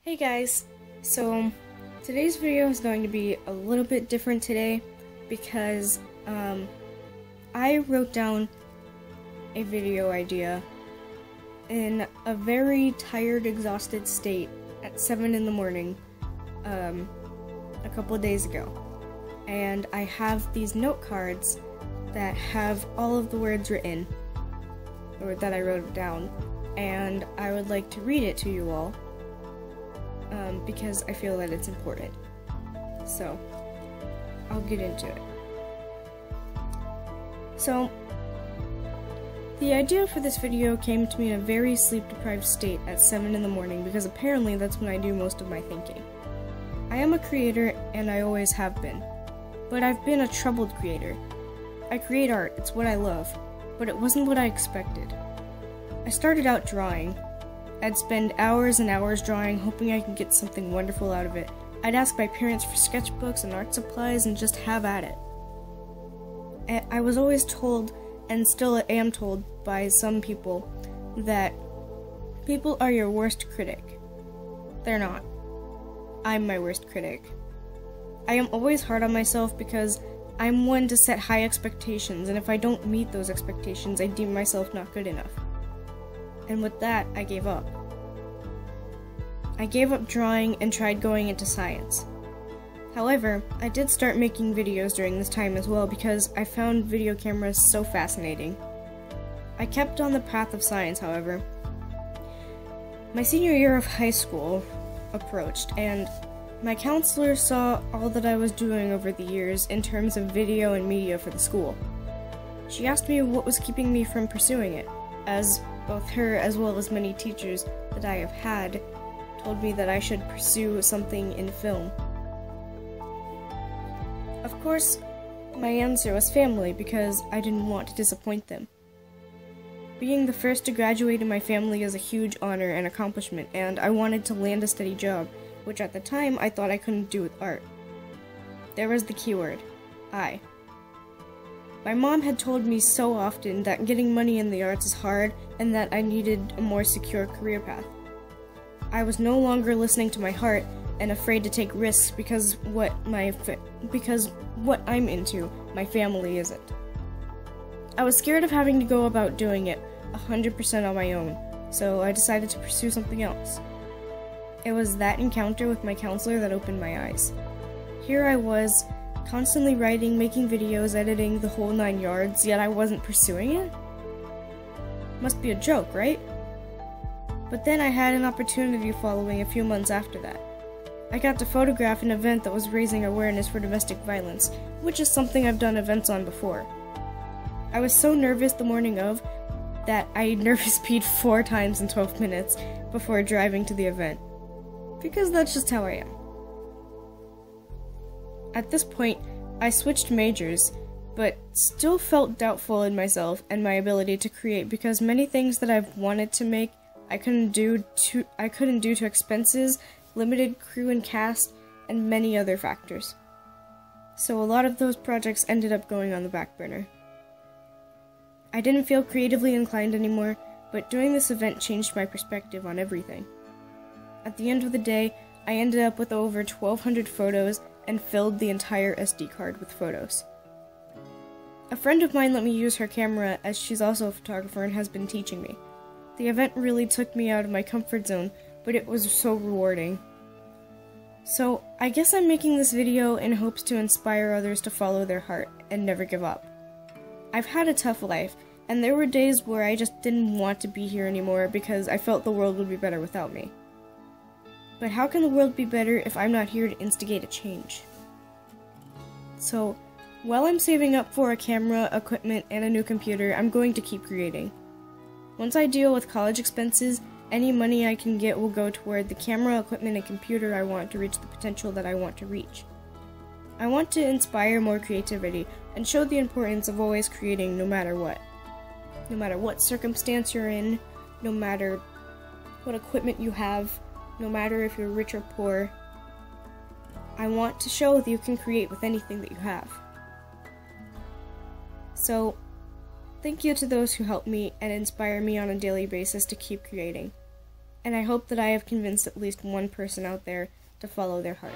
Hey guys, so today's video is going to be a little bit different today because I wrote down a video idea in a very tired, exhausted state at 7 in the morning a couple of days ago. And I have these note cards that have all of the words written, or that I wrote down, and I would like to read it to you all. Because I feel that it's important. So, I'll get into it. So, the idea for this video came to me in a very sleep-deprived state at 7 in the morning because apparently that's when I do most of my thinking. I am a creator and I always have been, but I've been a troubled creator. I create art, it's what I love, but it wasn't what I expected. I started out drawing. I'd spend hours and hours drawing, hoping I could get something wonderful out of it. I'd ask my parents for sketchbooks and art supplies and just have at it. I was always told, and still am told by some people, that people are your worst critic. They're not. I'm my worst critic. I am always hard on myself because I'm one to set high expectations, and if I don't meet those expectations, I deem myself not good enough. And with that, I gave up. I gave up drawing and tried going into science. However, I did start making videos during this time as well because I found video cameras so fascinating. I kept on the path of science, however. My senior year of high school approached, and my counselor saw all that I was doing over the years in terms of video and media for the school. She asked me what was keeping me from pursuing it, as both her as well as many teachers that I have had told me that I should pursue something in film. Of course, my answer was family because I didn't want to disappoint them. Being the first to graduate in my family is a huge honor and accomplishment, and I wanted to land a steady job, which at the time I thought I couldn't do with art. There was the keyword, I. My mom had told me so often that getting money in the arts is hard and that I needed a more secure career path. I was no longer listening to my heart and afraid to take risks because what I'm into, my family isn't. I was scared of having to go about doing it 100% on my own, so I decided to pursue something else. It was that encounter with my counselor that opened my eyes. Here I was, constantly writing, making videos, editing, the whole 9 yards, yet I wasn't pursuing it? Must be a joke, right? But then I had an opportunity following a few months after that. I got to photograph an event that was raising awareness for domestic violence, which is something I've done events on before. I was so nervous the morning of that I nervous peed 4 times in 12 minutes before driving to the event. Because that's just how I am. At this point, I switched majors, but still felt doubtful in myself and my ability to create because many things that I've wanted to make I couldn't do to expenses, limited crew and cast, and many other factors. So a lot of those projects ended up going on the back burner. I didn't feel creatively inclined anymore, but doing this event changed my perspective on everything. At the end of the day, I ended up with over 1,200 photos and filled the entire SD card with photos. A friend of mine let me use her camera as she's also a photographer and has been teaching me. The event really took me out of my comfort zone, but it was so rewarding. So, I guess I'm making this video in hopes to inspire others to follow their heart and never give up. I've had a tough life, and there were days where I just didn't want to be here anymore because I felt the world would be better without me. But how can the world be better if I'm not here to instigate a change? So, while I'm saving up for a camera, equipment, and a new computer, I'm going to keep creating. Once I deal with college expenses, any money I can get will go toward the camera, equipment, and computer I want to reach the potential that I want to reach. I want to inspire more creativity and show the importance of always creating no matter what. No matter what circumstance you're in, no matter what equipment you have, no matter if you're rich or poor, I want to show that you can create with anything that you have. So, thank you to those who help me and inspire me on a daily basis to keep creating. and I hope that I have convinced at least one person out there to follow their heart.